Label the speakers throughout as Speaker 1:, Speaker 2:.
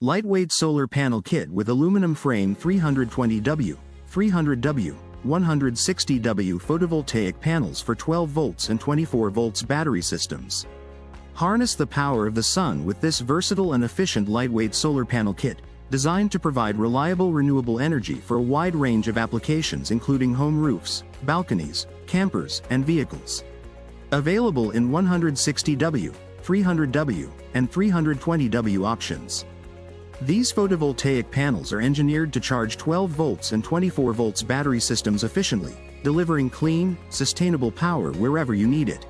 Speaker 1: Lightweight solar panel kit with aluminum frame 320W, 300W, 160W photovoltaic panels for 12 volts and 24 volts battery systems. Harness the power of the sun with this versatile and efficient lightweight solar panel kit, designed to provide reliable renewable energy for a wide range of applications including home roofs, balconies, campers, and vehicles. Available in 160W, 300W, and 320W options. These photovoltaic panels are engineered to charge 12 volts and 24 volts battery systems efficiently, delivering clean, sustainable power wherever you need it.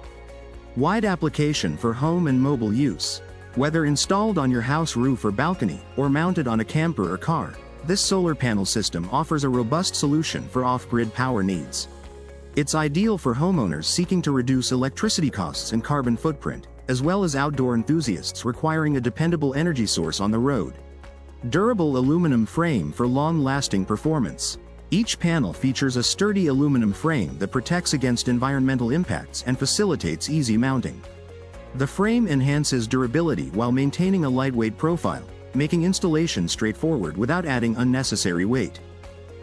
Speaker 1: Wide application for home and mobile use. Whether installed on your house roof or balcony, or mounted on a camper or car, this solar panel system offers a robust solution for off-grid power needs. It's ideal for homeowners seeking to reduce electricity costs and carbon footprint, as well as outdoor enthusiasts requiring a dependable energy source on the road. Durable aluminum frame for long-lasting performance. Each panel features a sturdy aluminum frame that protects against environmental impacts and facilitates easy mounting. The frame enhances durability while maintaining a lightweight profile, making installation straightforward without adding unnecessary weight.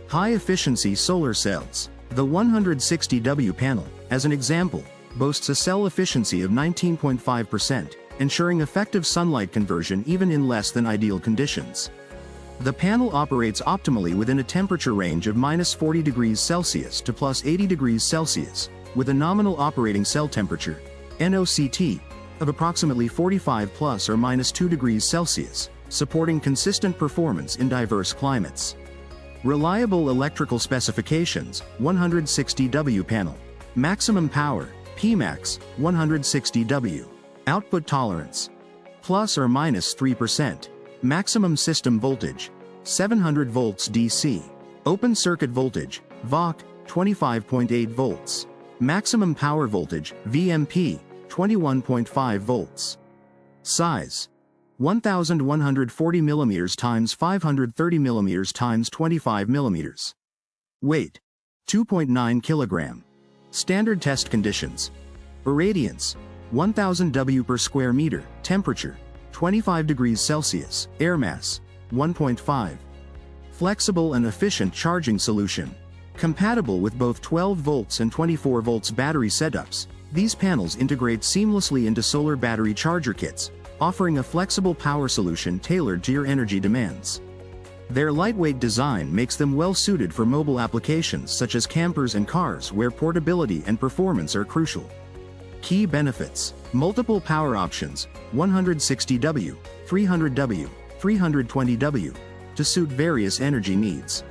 Speaker 1: High-efficiency solar cells. The 160W panel, as an example, boasts a cell efficiency of 19.5%, ensuring effective sunlight conversion even in less than ideal conditions. The panel operates optimally within a temperature range of -40 degrees Celsius to +80 degrees Celsius, with a nominal operating cell temperature, NOCT, of approximately 45 plus or -2 degrees Celsius, supporting consistent performance in diverse climates. Reliable electrical specifications, 160W panel. Maximum power, Pmax, 160W. Output tolerance, ±3%. Maximum system voltage, 700 volts DC. Open circuit voltage, VOC, 25.8 volts. Maximum power voltage, VMP, 21.5 volts. Size, 1140 mm x 530 mm x 25 mm. Weight, 2.9 kg. Standard test conditions. Irradiance, 1000 W per square meter. Temperature, 25 degrees Celsius. Air mass, 1.5. Flexible and efficient charging solution. Compatible with both 12 volts and 24 volts battery setups, these panels integrate seamlessly into solar battery charger kits, offering a flexible power solution tailored to your energy demands. Their lightweight design makes them well suited for mobile applications such as campers and cars where portability and performance are crucial. Key benefits. Multiple power options, 160W, 300W, 320W, to suit various energy needs.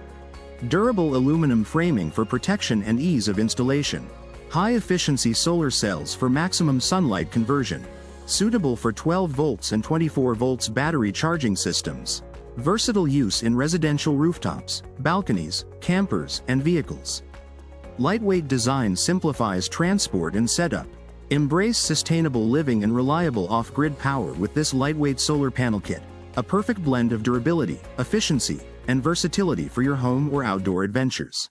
Speaker 1: Durable aluminum framing for protection and ease of installation. High-efficiency solar cells for maximum sunlight conversion. Suitable for 12 volts and 24 volts battery charging systems. Versatile use in residential rooftops, balconies, campers, and vehicles. Lightweight design simplifies transport and setup. Embrace sustainable living and reliable off-grid power with this lightweight solar panel kit, a perfect blend of durability, efficiency, and versatility for your home or outdoor adventures.